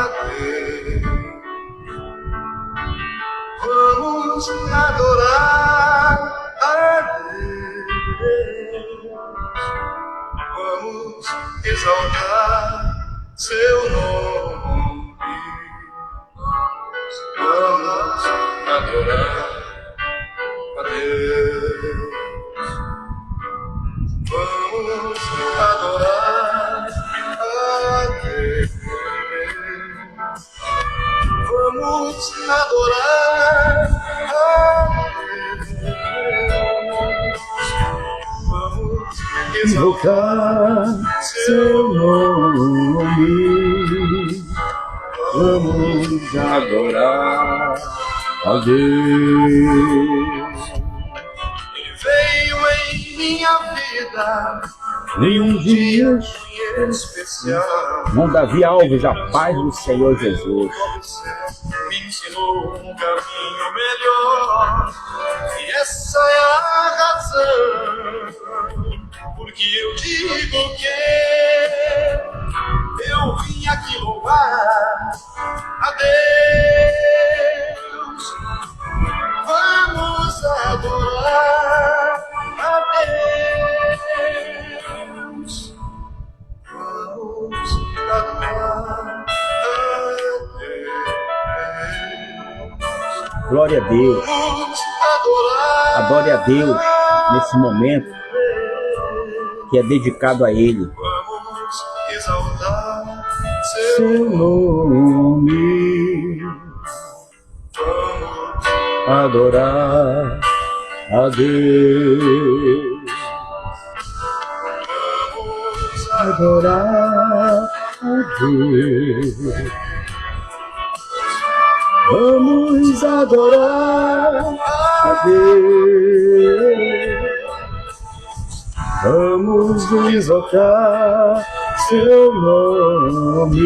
Deus. Vamos adorar a Deus. Vamos exaltar seu nome. Vamos adorar a Deus. Vamos adorar a Deus. Vamos adorar a Deus. Vamos exaltar seu nome. Vamos adorar a Deus. Ele veio em minha vida Em um dia, especial. irmão Davi Alves, a paz do Senhor Jesus. Me ensinou um caminho melhor, e essa é a razão porque eu digo que eu vim aqui louvar a Deus. Vamos adorar a Deus. Vamos adorar a Deus. Glória a Deus. Vamos adorar. Adore a Deus nesse momento que é dedicado a Ele. Vamos exaltar Seu nome, Vamos adorar a Deus. Adorar a Deus. Vamos adorar a Deus. Vamos exaltar seu nome.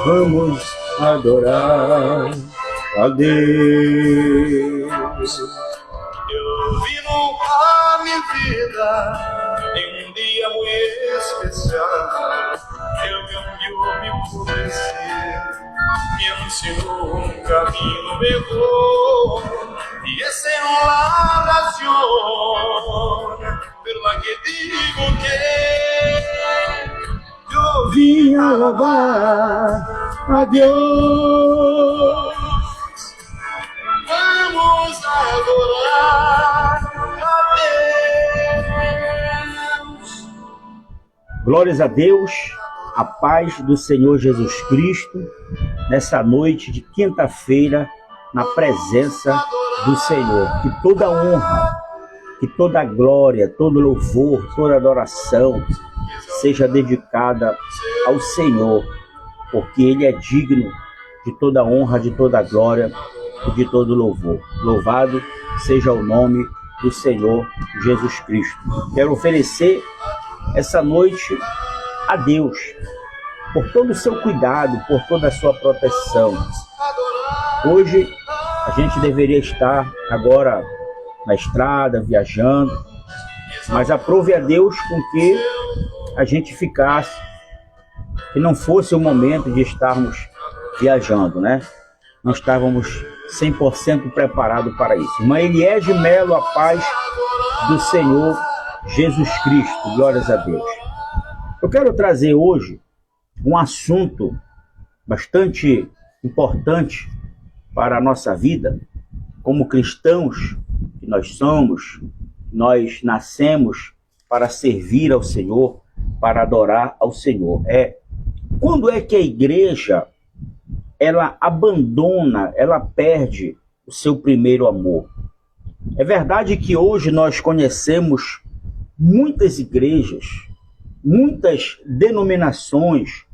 Vamos adorar a Deus. Eu vivo a minha vida em um dia muito especial. Eu me conheci, me ensinou um caminho melhor, e essa é uma razão pela que digo que eu Vinha louvar a Deus. Vamos adorar a Deus. Glórias a Deus, a paz do Senhor Jesus Cristo, nessa noite de quinta-feira, na presença do Senhor. Que toda honra, que toda glória, todo louvor, toda adoração seja dedicada ao Senhor, porque Ele é digno de toda honra, de toda glória e de todo louvor. Louvado seja o nome do Senhor Jesus Cristo. Quero oferecer essa noite a Deus por todo o seu cuidado, por toda a sua proteção. Hoje a gente deveria estar agora na estrada, viajando, mas aprove a Deus com que a gente ficasse, que não fosse o momento de estarmos viajando, né? Não estávamos 100% preparados para isso. Irmã Eliege Melo, a paz do Senhor Jesus Cristo, glórias a Deus. Eu quero trazer hoje um assunto bastante importante para a nossa vida, como cristãos que nós somos. Nós nascemos para servir ao Senhor, para adorar ao Senhor. Quando é que a igreja ela abandona, ela perde o seu primeiro amor? É verdade que hoje nós conhecemos muitas igrejas, muitas denominações,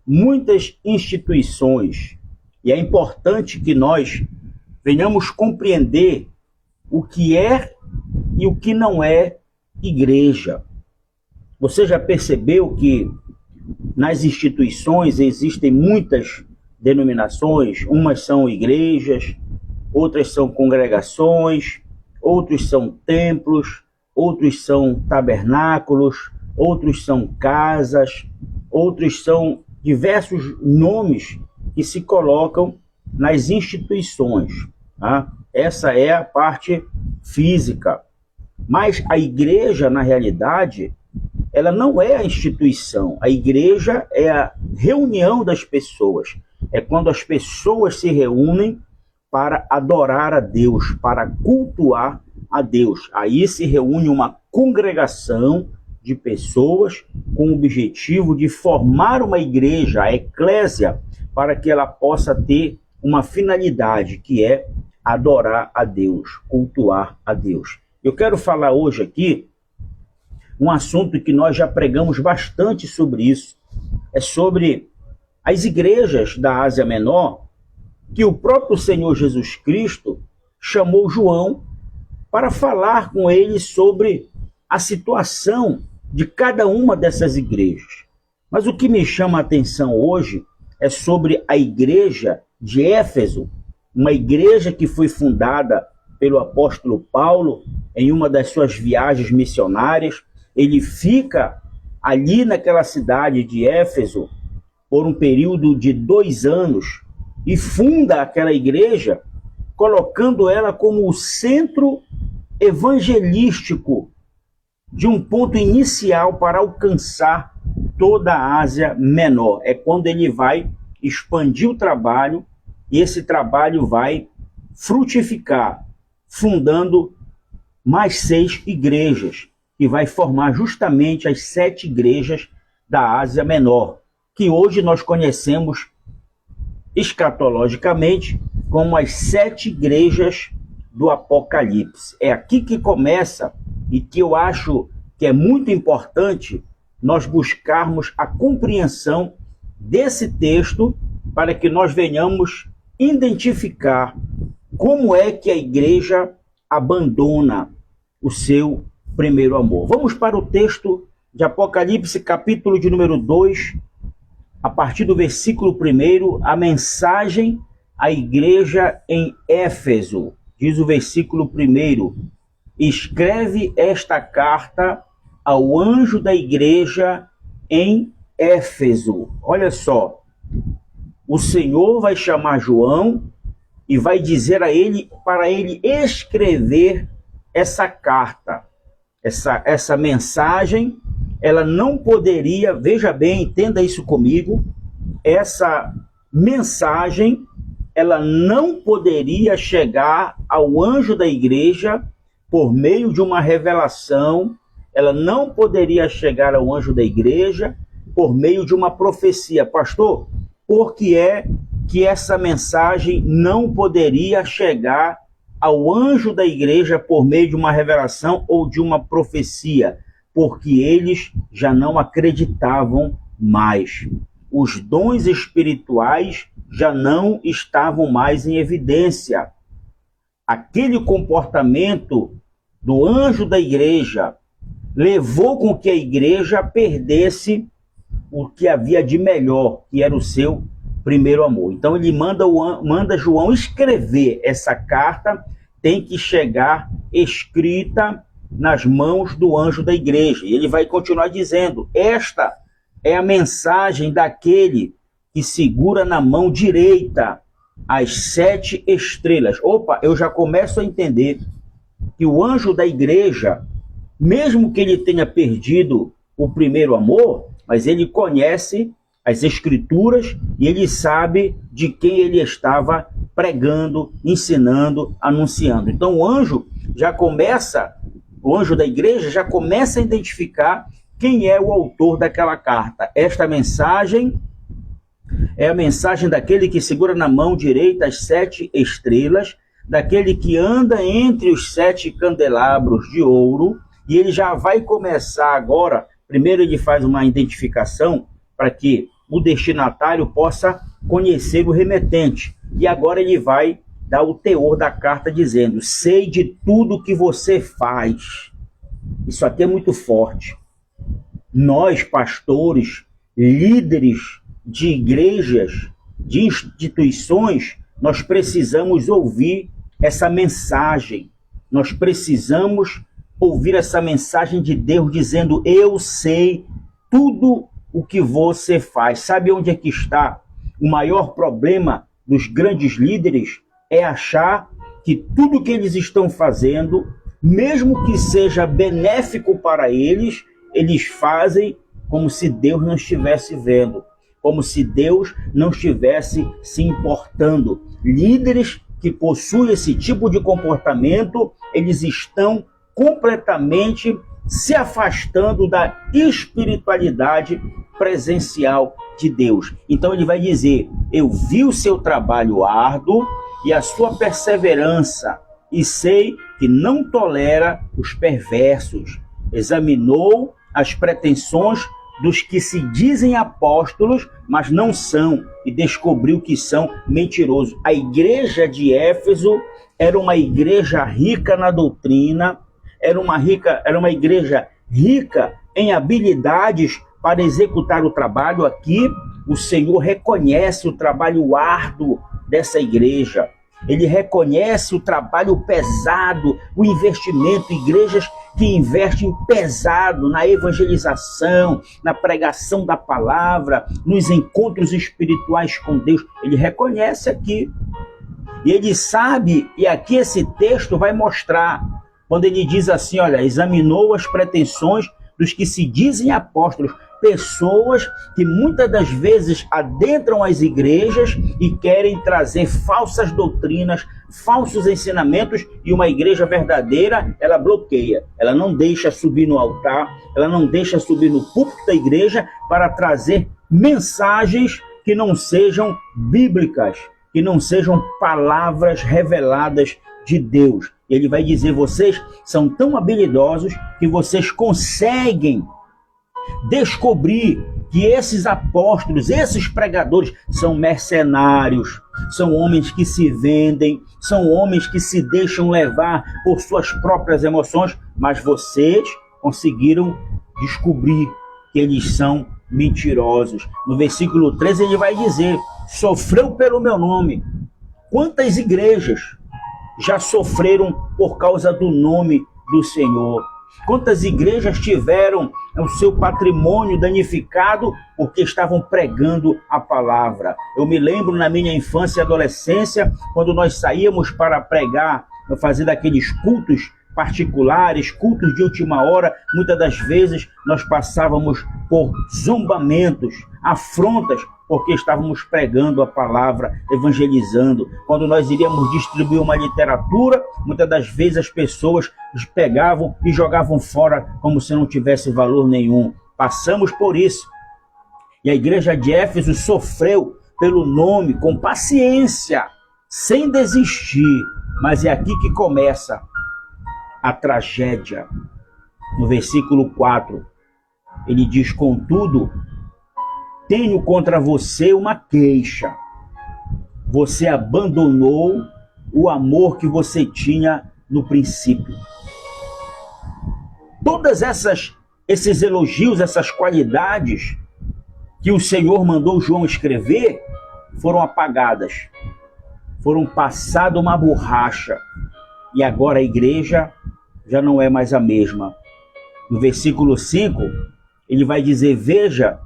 muitas instituições, e é importante que nós venhamos compreender o que é e o que não é igreja. Você já percebeu que nas instituições existem muitas denominações? Umas são igrejas, outras são congregações, outros são templos, outros são tabernáculos, outros são casas, outros são diversos nomes que se colocam nas instituições. Tá? Essa é a parte física. Mas a igreja, na realidade, ela não é a instituição. A igreja é a reunião das pessoas. É quando as pessoas se reúnem para adorar a Deus, para cultuar a Deus. Aí se reúne uma congregação de pessoas com o objetivo de formar uma igreja, a eclésia, para que ela possa ter uma finalidade, que é adorar a Deus, cultuar a Deus. Eu quero falar hoje aqui um assunto que nós já pregamos bastante sobre isso. É sobre as igrejas da Ásia Menor, que o próprio Senhor Jesus Cristo chamou João para falar com ele sobre a situação de cada uma dessas igrejas. Mas o que me chama a atenção hoje é sobre a igreja de Éfeso, uma igreja que foi fundada pelo apóstolo Paulo em uma das suas viagens missionárias. Ele fica ali naquela cidade de Éfeso por um período de 2 anos e funda aquela igreja, colocando ela como o centro evangelístico de um ponto inicial para alcançar toda a Ásia Menor. É quando ele vai expandir o trabalho e esse trabalho vai frutificar, fundando mais 6 igrejas, que vai formar justamente as 7 igrejas da Ásia Menor, que hoje nós conhecemos escatologicamente como as 7 igrejas do Apocalipse. É aqui que começa e que eu acho que é muito importante nós buscarmos a compreensão desse texto para que nós venhamos identificar como é que a igreja abandona o seu primeiro amor. Vamos para o texto de Apocalipse, capítulo de número 2, a partir do versículo 1, a mensagem à igreja em Éfeso. Diz o versículo 1: escreve esta carta ao anjo da igreja em Éfeso. Olha só, o Senhor vai chamar João e vai dizer a ele, para ele escrever essa carta, essa mensagem. Ela não poderia, veja bem, entenda isso comigo, essa mensagem, ela não poderia chegar ao anjo da igreja por meio de uma revelação, ela não poderia chegar ao anjo da igreja por meio de uma profecia. Pastor, por que é que essa mensagem não poderia chegar ao anjo da igreja por meio de uma revelação ou de uma profecia? Porque eles já não acreditavam mais. Os dons espirituais já não estavam mais em evidência. Aquele comportamento do anjo da igreja levou com que a igreja perdesse o que havia de melhor, que era o seu primeiro amor. Então ele manda João escrever essa carta, tem que chegar escrita nas mãos do anjo da igreja. E ele vai continuar dizendo: esta é a mensagem daquele que segura na mão direita as 7 estrelas. Opa, eu já começo a entender que o anjo da igreja, mesmo que ele tenha perdido o primeiro amor, mas ele conhece as escrituras e ele sabe de quem ele estava pregando, ensinando, anunciando. Então o anjo da igreja já começa a identificar quem é o autor daquela carta. Esta mensagem é a mensagem daquele que segura na mão direita as 7 estrelas, daquele que anda entre os 7 candelabros de ouro, e ele já vai começar agora. Primeiro ele faz uma identificação para que o destinatário possa conhecer o remetente, e agora ele vai dar o teor da carta dizendo: sei de tudo que você faz. Isso aqui é muito forte. Nós, pastores, líderes de igrejas, de instituições, nós precisamos ouvir essa mensagem. Nós precisamos ouvir essa mensagem de Deus dizendo: eu sei tudo o que você faz. Sabe onde é que está o maior problema dos grandes líderes? É achar que tudo que eles estão fazendo, mesmo que seja benéfico para eles, eles fazem como se Deus não estivesse vendo, como se Deus não estivesse se importando. Líderes que possuem esse tipo de comportamento, eles estão completamente se afastando da espiritualidade presencial de Deus. Então ele vai dizer: eu vi o seu trabalho árduo e a sua perseverança, e sei que não tolera os perversos. Examinou as pretensões dos que se dizem apóstolos, mas não são, e descobriu que são mentirosos. A igreja de Éfeso era uma igreja rica na doutrina, era uma igreja rica em habilidades para executar o trabalho. Aqui o Senhor reconhece o trabalho árduo dessa igreja. Ele reconhece o trabalho pesado, o investimento, igrejas que investem pesado na evangelização, na pregação da palavra, nos encontros espirituais com Deus. Ele reconhece aqui. E ele sabe, e aqui esse texto vai mostrar, quando ele diz assim, olha, examinou as pretensões dos que se dizem apóstolos, pessoas que muitas das vezes adentram as igrejas e querem trazer falsas doutrinas, falsos ensinamentos, e uma igreja verdadeira, ela bloqueia, ela não deixa subir no altar, ela não deixa subir no púlpito da igreja para trazer mensagens que não sejam bíblicas, que não sejam palavras reveladas de Deus. Ele vai dizer, vocês são tão habilidosos que vocês conseguem descobrir que esses apóstolos, esses pregadores são mercenários, são homens que se vendem, são homens que se deixam levar por suas próprias emoções, mas vocês conseguiram descobrir que eles são mentirosos. No versículo 13 ele vai dizer, sofreu pelo meu nome. Quantas igrejas já sofreram por causa do nome do Senhor? Quantas igrejas tiveram o seu patrimônio danificado porque estavam pregando a palavra? Eu me lembro na minha infância e adolescência, quando nós saíamos para pregar, fazer aqueles cultos particulares, cultos de última hora, muitas das vezes nós passávamos por zombamentos, afrontas, porque estávamos pregando a palavra, evangelizando. Quando nós iríamos distribuir uma literatura, muitas das vezes as pessoas pegavam e jogavam fora como se não tivesse valor nenhum. Passamos por isso. E a igreja de Éfeso sofreu pelo nome com paciência, sem desistir. Mas é aqui que começa a tragédia. No versículo 4, ele diz, contudo, tenho contra você uma queixa. Você abandonou o amor que você tinha no princípio. Todas esses elogios, essas qualidades que o Senhor mandou João escrever, foram apagadas. Foram passadas uma borracha. E agora a igreja já não é mais a mesma. No versículo 5, ele vai dizer, veja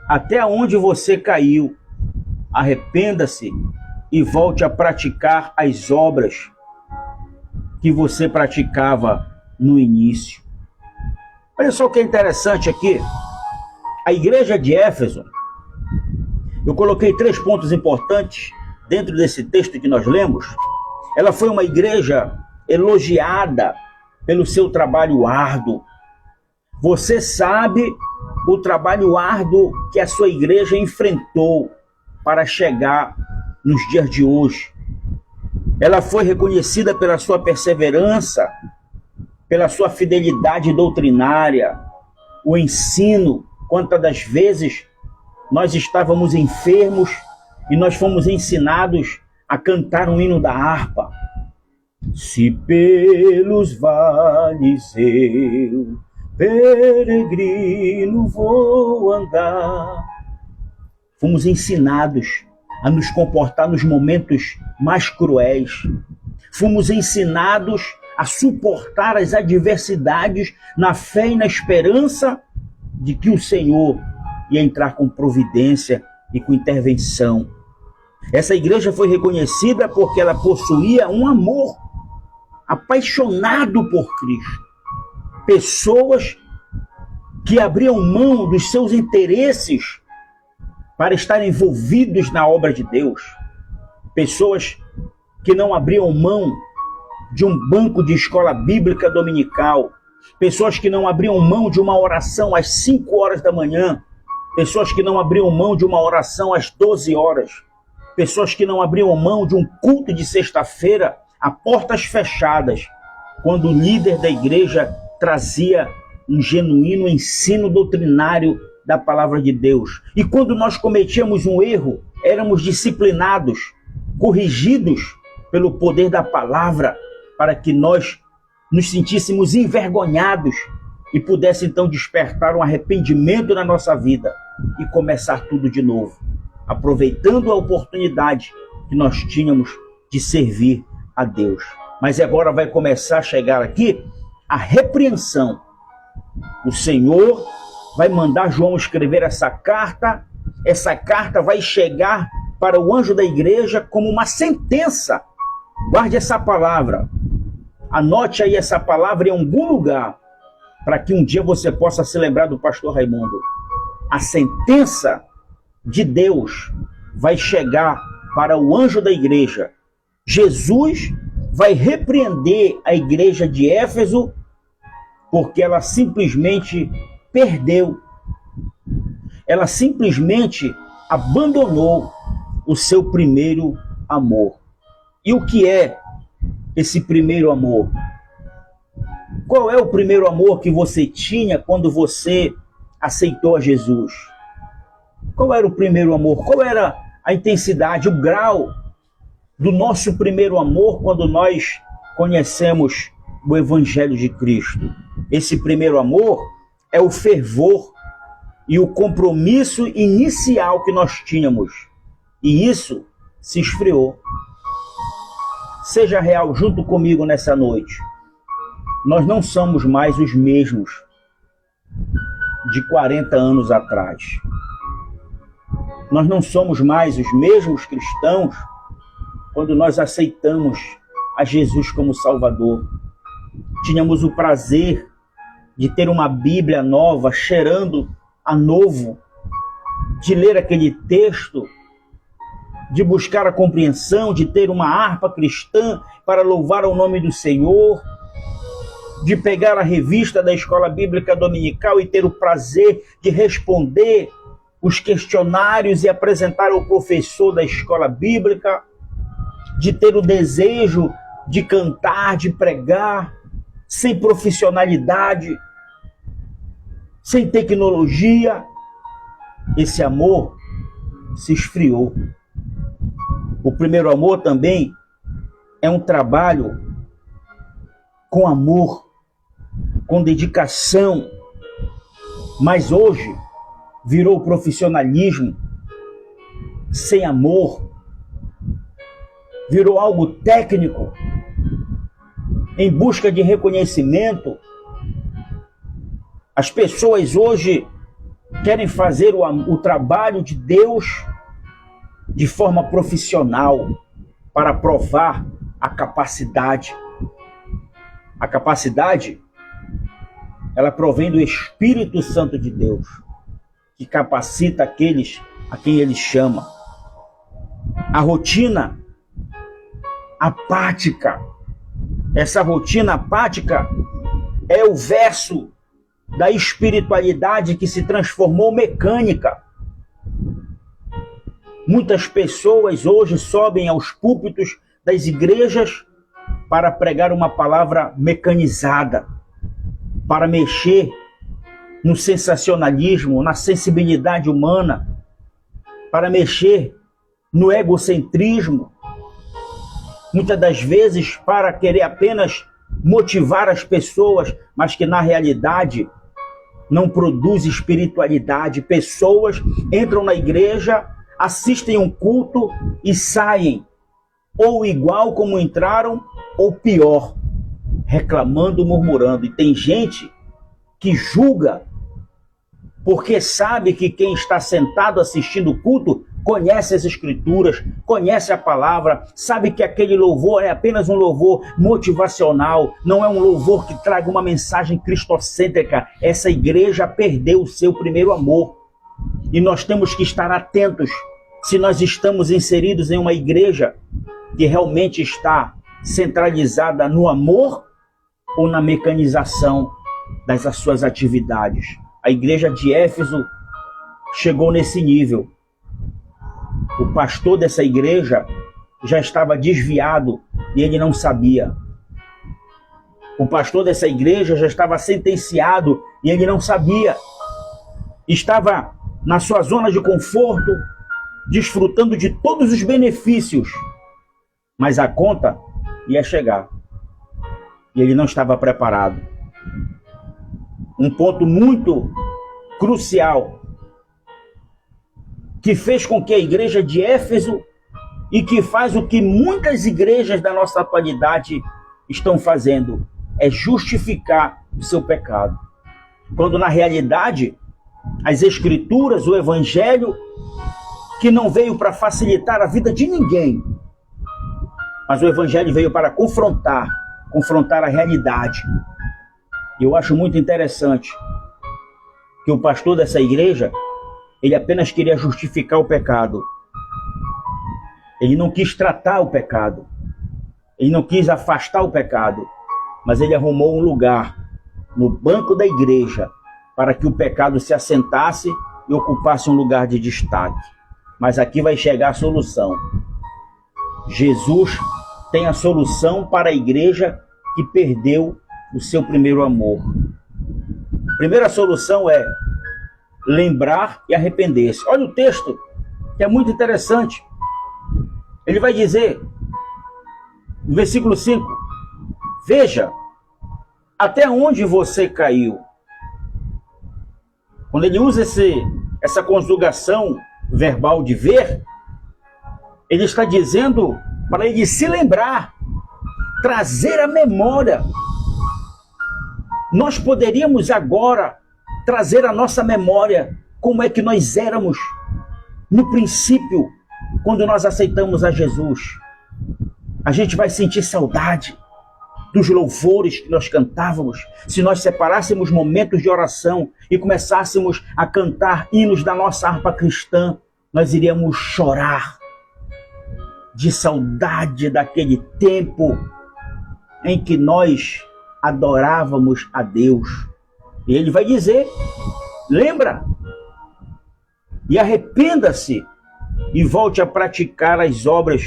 até onde você caiu, arrependa-se e volte a praticar as obras que você praticava no início. Olha só o que é interessante aqui. A igreja de Éfeso, eu coloquei 3 pontos importantes dentro desse texto que nós lemos. Ela foi uma igreja elogiada pelo seu trabalho árduo. Você sabe o trabalho árduo que a sua igreja enfrentou para chegar nos dias de hoje. Ela foi reconhecida pela sua perseverança, pela sua fidelidade doutrinária, o ensino. Quantas das vezes nós estávamos enfermos e nós fomos ensinados a cantar um hino da harpa. Se pelos vales eu, peregrino, vou andar. Fomos ensinados a nos comportar nos momentos mais cruéis. Fomos ensinados a suportar as adversidades na fé e na esperança de que o Senhor ia entrar com providência e com intervenção. Essa igreja foi reconhecida porque ela possuía um amor apaixonado por Cristo. Pessoas que abriam mão dos seus interesses para estar envolvidos na obra de Deus. Pessoas que não abriam mão de um banco de escola bíblica dominical. Pessoas que não abriam mão de uma oração às 5 horas da manhã. Pessoas que não abriam mão de uma oração às 12 horas. Pessoas que não abriam mão de um culto de sexta-feira a portas fechadas, quando o líder da igreja trazia um genuíno ensino doutrinário da palavra de Deus. E quando nós cometíamos um erro, éramos disciplinados, corrigidos pelo poder da palavra, para que nós nos sentíssemos envergonhados e pudesse então despertar um arrependimento na nossa vida e começar tudo de novo, aproveitando a oportunidade que nós tínhamos de servir a Deus. Mas agora vai começar a chegar aqui a repreensão. O Senhor vai mandar João escrever essa carta vai chegar para o anjo da igreja como uma sentença. Guarde essa palavra, anote aí essa palavra em algum lugar, para que um dia você possa se lembrar do pastor Raimundo. A sentença de Deus vai chegar para o anjo da igreja. Jesus vai repreender a igreja de Éfeso porque ela simplesmente perdeu. Ela simplesmente abandonou o seu primeiro amor. E o que é esse primeiro amor? Qual é o primeiro amor que você tinha quando você aceitou a Jesus? Qual era o primeiro amor? Qual era a intensidade, o grau do nosso primeiro amor quando nós conhecemos o Evangelho de Cristo? Esse primeiro amor é o fervor e o compromisso inicial que nós tínhamos. E isso se esfriou. Seja real junto comigo nessa noite. Nós não somos mais os mesmos de 40 anos atrás. Nós não somos mais os mesmos cristãos quando nós aceitamos a Jesus como Salvador. Tínhamos o prazer de ter uma Bíblia nova, cheirando a novo, de ler aquele texto, de buscar a compreensão, de ter uma harpa cristã para louvar o nome do Senhor, de pegar a revista da Escola Bíblica Dominical e ter o prazer de responder os questionários e apresentar ao professor da Escola Bíblica, de ter o desejo de cantar, de pregar, sem profissionalidade, sem tecnologia. Esse amor se esfriou. O primeiro amor também é um trabalho com amor, com dedicação, mas hoje virou profissionalismo sem amor, virou algo técnico, em busca de reconhecimento. As pessoas hoje querem fazer o trabalho de Deus de forma profissional para provar a capacidade. A capacidade, ela provém do Espírito Santo de Deus, que capacita aqueles a quem Ele chama. A rotina apática, essa rotina apática é o verso da espiritualidade que se transformou mecânica. Muitas pessoas hoje sobem aos púlpitos das igrejas para pregar uma palavra mecanizada, para mexer no sensacionalismo, na sensibilidade humana, para mexer no egocentrismo, muitas das vezes para querer apenas motivar as pessoas, mas que na realidade não produz espiritualidade. Pessoas entram na igreja, assistem um culto e saem, ou igual como entraram, ou pior, reclamando, murmurando. E tem gente que julga porque sabe que quem está sentado assistindo o culto conhece as Escrituras, conhece a palavra, sabe que aquele louvor é apenas um louvor motivacional, não é um louvor que traga uma mensagem cristocêntrica. Essa igreja perdeu o seu primeiro amor. E nós temos que estar atentos se nós estamos inseridos em uma igreja que realmente está centralizada no amor ou na mecanização das suas atividades. A igreja de Éfeso chegou nesse nível. O pastor dessa igreja já estava desviado e ele não sabia. O pastor dessa igreja já estava sentenciado e ele não sabia. Estava na sua zona de conforto, desfrutando de todos os benefícios, mas a conta ia chegar e ele não estava preparado. Um ponto muito crucial que fez com que a igreja de Éfeso, e que faz o que muitas igrejas da nossa atualidade estão fazendo, é justificar o seu pecado. Quando na realidade as Escrituras, o Evangelho, que não veio para facilitar a vida de ninguém, mas o Evangelho veio para confrontar a realidade. E eu acho muito interessante que o pastor dessa igreja, ele apenas queria justificar o pecado. Ele não quis tratar o pecado. Ele não quis afastar o pecado. Mas ele arrumou um lugar no banco da igreja para que o pecado se assentasse e ocupasse um lugar de destaque. Mas aqui vai chegar a solução. Jesus tem a solução para a igreja que perdeu o seu primeiro amor. A primeira solução é lembrar e arrepender-se. Olha o texto, que é muito interessante. Ele vai dizer, no versículo 5, veja, até onde você caiu. Quando ele usa essa conjugação verbal de ver, ele está dizendo para ele se lembrar, trazer a memória. Nós poderíamos agora trazer à nossa memória como é que nós éramos no princípio, quando nós aceitamos a Jesus. A gente vai sentir saudade dos louvores que nós cantávamos. Se nós separássemos momentos de oração e começássemos a cantar hinos da nossa harpa cristã, nós iríamos chorar de saudade daquele tempo em que nós adorávamos a Deus. E ele vai dizer, lembra, e arrependa-se e volte a praticar as obras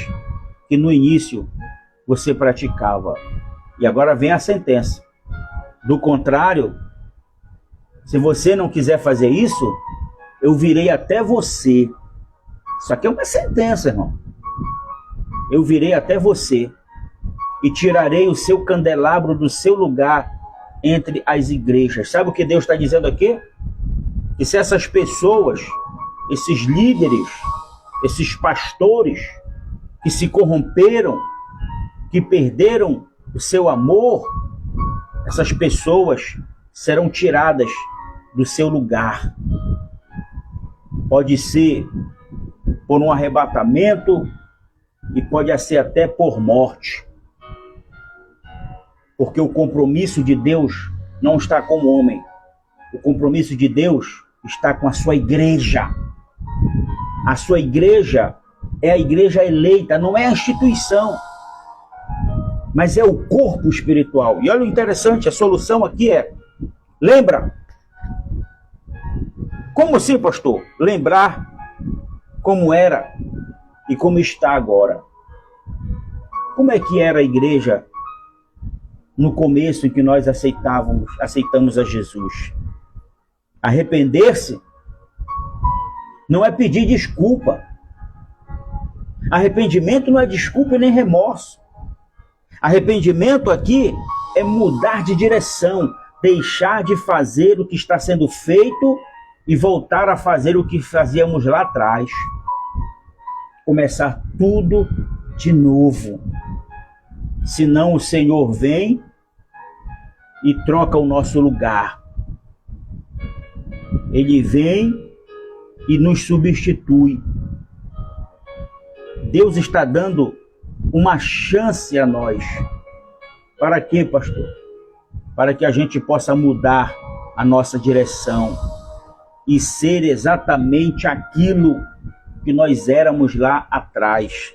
que no início você praticava. E agora vem a sentença. Do contrário, se você não quiser fazer isso, eu virei até você. Isso aqui é uma sentença, irmão. Eu virei até você e tirarei o seu candelabro do seu lugar entre as igrejas. Sabe o que Deus está dizendo aqui? Que se essas pessoas, esses líderes, esses pastores que se corromperam, que perderam o seu amor, essas pessoas serão tiradas do seu lugar. Pode ser por um arrebatamento e pode ser até por morte. Porque o compromisso de Deus não está com o homem. O compromisso de Deus está com a sua igreja. A sua igreja é a igreja eleita, não é a instituição, mas é o corpo espiritual. E olha o interessante, a solução aqui é, lembra. Como assim, pastor? Lembrar como era e como está agora. Como é que era a igreja no começo em que nós aceitamos a Jesus? Arrepender-se não é pedir desculpa. Arrependimento não é desculpa e nem remorso. Arrependimento aqui é mudar de direção, deixar de fazer o que está sendo feito e voltar a fazer o que fazíamos lá atrás. Começar tudo de novo. Senão o Senhor vem e troca o nosso lugar. Ele vem e nos substitui. Deus está dando uma chance a nós. Para quê, pastor? Para que a gente possa mudar a nossa direção e ser exatamente aquilo que nós éramos lá atrás.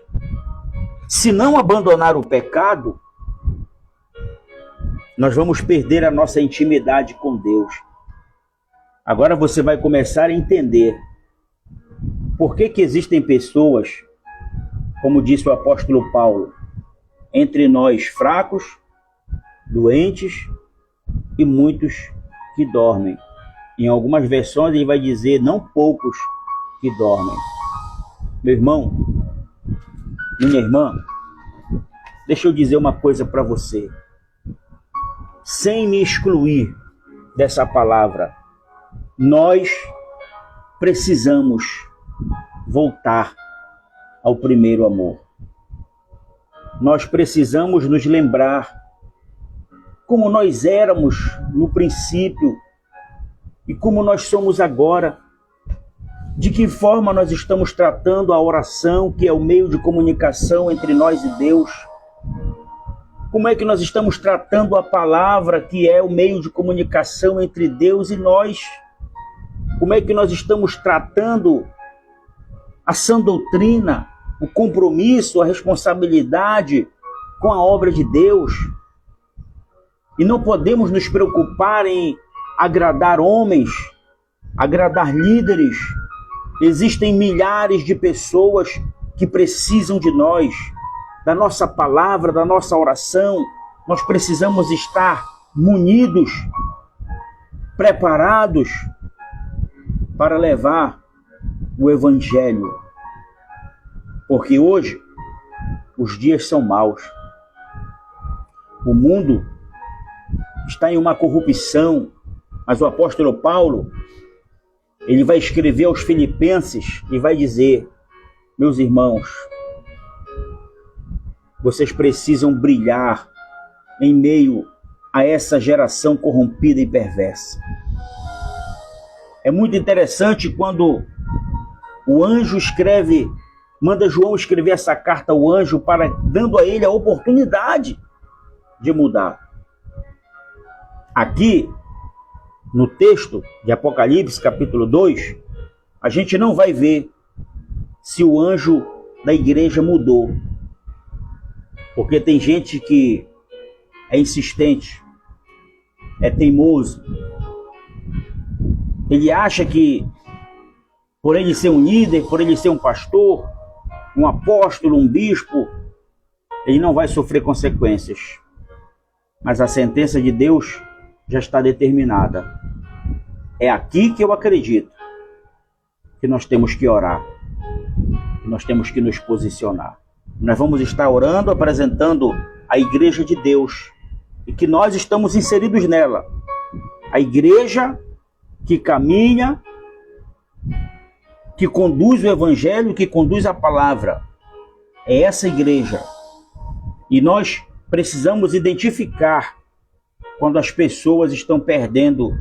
Se não abandonar o pecado, nós vamos perder a nossa intimidade com Deus. Agora você vai começar a entender por que existem pessoas, como disse o apóstolo Paulo, entre nós fracos, doentes e muitos que dormem. Em algumas versões ele vai dizer não poucos que dormem. Meu irmão, minha irmã, deixa eu dizer uma coisa para você, sem me excluir dessa palavra. Nós precisamos voltar ao primeiro amor. Nós precisamos nos lembrar como nós éramos no princípio e como nós somos agora. De que forma nós estamos tratando a oração, que é o meio de comunicação entre nós e Deus? Como é que nós estamos tratando a palavra, que é o meio de comunicação entre Deus e nós? Como é que nós estamos tratando a sã doutrina, o compromisso, a responsabilidade com a obra de Deus? E não podemos nos preocupar em agradar homens, agradar líderes. Existem milhares de pessoas que precisam de nós, da nossa palavra, da nossa oração. Nós precisamos estar munidos, preparados para levar o Evangelho. Porque hoje os dias são maus. O mundo está em uma corrupção, mas o apóstolo Paulo, ele vai escrever aos Filipenses e vai dizer: meus irmãos, vocês precisam brilhar em meio a essa geração corrompida e perversa. É muito interessante quando o anjo escreve, manda João escrever essa carta ao anjo, dando a ele a oportunidade de mudar. Aqui, no texto de Apocalipse, capítulo 2, a gente não vai ver se o anjo da igreja mudou. Porque tem gente que é insistente, é teimoso. Ele acha que, por ele ser um líder, por ele ser um pastor, um apóstolo, um bispo, ele não vai sofrer consequências. Mas a sentença de Deus já está determinada. É aqui que eu acredito que nós temos que orar, que nós temos que nos posicionar. Nós vamos estar orando, apresentando a igreja de Deus e que nós estamos inseridos nela. A igreja que caminha, que conduz o Evangelho, que conduz a palavra. É essa igreja. E nós precisamos identificar quando as pessoas estão perdendo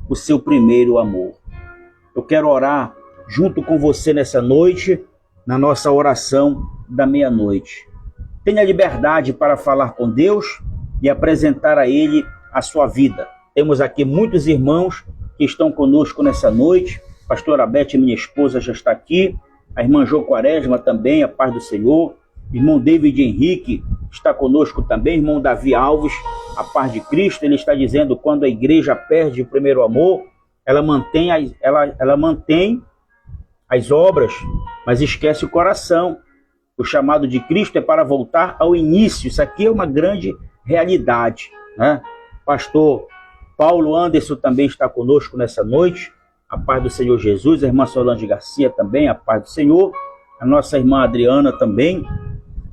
o seu primeiro amor. Eu quero orar junto com você nessa noite, na nossa oração da meia-noite. Tenha liberdade para falar com Deus e apresentar a Ele a sua vida. Temos aqui muitos irmãos que estão conosco nessa noite. Pastora Beth, minha esposa, já está aqui. A irmã Jo Quaresma também, a paz do Senhor. Irmão David Henrique está conosco também. Irmão Davi Alves, a paz de Cristo. Ele está dizendo: quando a igreja perde o primeiro amor, ela mantém as obras, mas esquece o coração. O chamado de Cristo é para voltar ao início. Isso aqui é uma grande realidade, né? Pastor Paulo Anderson também está conosco nessa noite. A paz do Senhor Jesus. A irmã Solange Garcia também, a paz do Senhor. A nossa irmã Adriana também,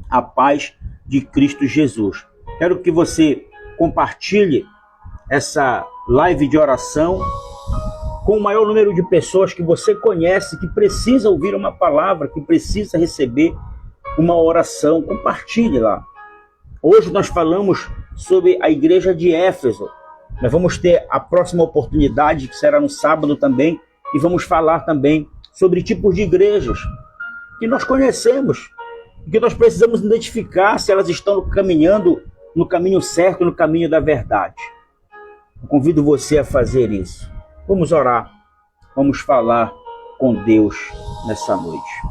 a paz de Cristo Jesus. Quero que você compartilhe essa live de oração com o maior número de pessoas que você conhece, que precisa ouvir uma palavra, que precisa receber uma oração. Compartilhe lá. Hoje nós falamos sobre a igreja de Éfeso. Nós vamos ter a próxima oportunidade, que será no sábado também, e vamos falar também sobre tipos de igrejas que nós conhecemos e que nós precisamos identificar se elas estão caminhando no caminho certo, no caminho da verdade. Eu convido você a fazer isso. Vamos orar, vamos falar com Deus nessa noite.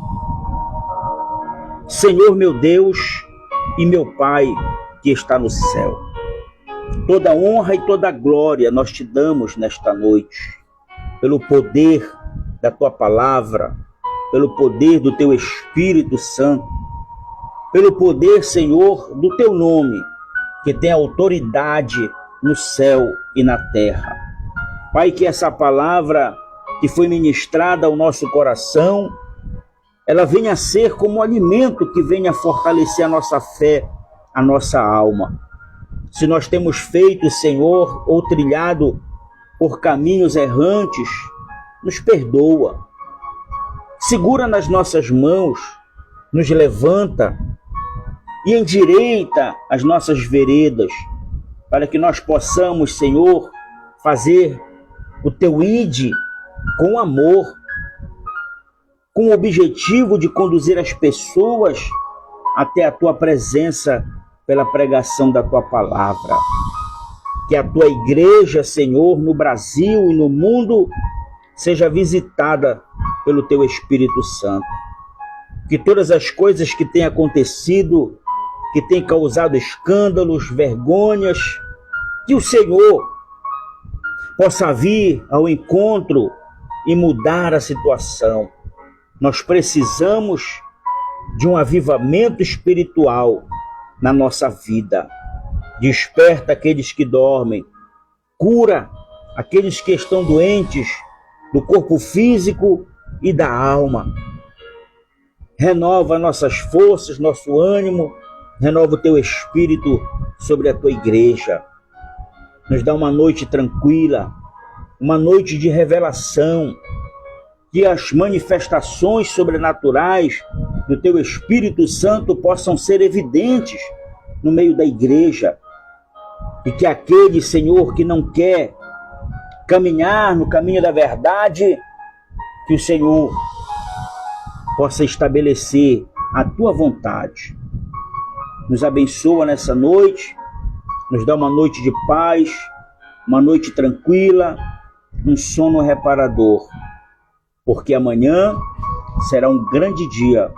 Senhor meu Deus e meu Pai que está no céu, toda honra e toda glória nós te damos nesta noite, pelo poder da tua palavra, pelo poder do teu Espírito Santo, pelo poder, Senhor, do teu nome, que tem autoridade no céu e na terra. Pai, que essa palavra que foi ministrada ao nosso coração, ela venha a ser como um alimento que venha fortalecer a nossa fé, a nossa alma. Se nós temos feito, Senhor, ou trilhado por caminhos errantes, nos perdoa. Segura nas nossas mãos, nos levanta e endireita as nossas veredas, para que nós possamos, Senhor, fazer o teu ide com amor, com o objetivo de conduzir as pessoas até a tua presença pela pregação da tua palavra. Que a tua igreja, Senhor, no Brasil e no mundo, seja visitada pelo teu Espírito Santo. Que todas as coisas que têm acontecido, que têm causado escândalos, vergonhas, que o Senhor possa vir ao encontro e mudar a situação. Nós precisamos de um avivamento espiritual na nossa vida. Desperta aqueles que dormem, cura aqueles que estão doentes do corpo físico e da alma. Renova nossas forças, nosso ânimo, renova o teu Espírito sobre a tua igreja. Nos dá uma noite tranquila, uma noite de revelação, que as manifestações sobrenaturais do teu Espírito Santo possam ser evidentes no meio da igreja, e que aquele, Senhor, que não quer caminhar no caminho da verdade, que o Senhor possa estabelecer a tua vontade. Nos abençoa nessa noite, nos dá uma noite de paz, uma noite tranquila, um sono reparador, porque amanhã será um grande dia,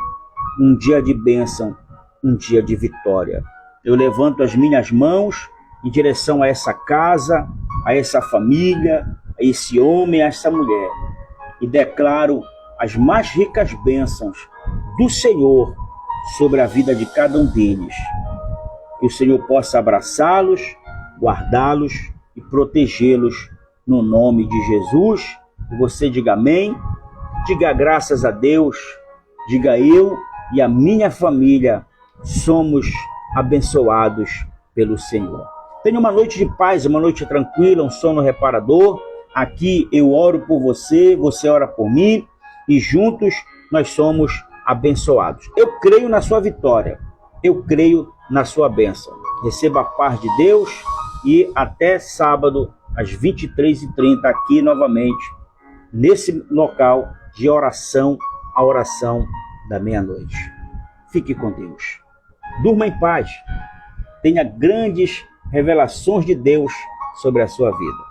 um dia de bênção, um dia de vitória. Eu levanto as minhas mãos em direção a essa casa, a essa família, a esse homem, a essa mulher, e declaro as mais ricas bênçãos do Senhor sobre a vida de cada um deles. Que o Senhor possa abraçá-los, guardá-los e protegê-los no nome de Jesus. E você diga amém, diga graças a Deus, diga eu e a minha família somos abençoados pelo Senhor. Tenha uma noite de paz, uma noite tranquila, um sono reparador. Aqui eu oro por você, você ora por mim e juntos nós somos abençoados. Eu creio na sua vitória, eu creio na sua bênção. Receba a paz de Deus e até sábado às 23h30 aqui novamente, nesse local de oração, a oração da meia-noite. Fique com Deus. Durma em paz. Tenha grandes revelações de Deus sobre a sua vida.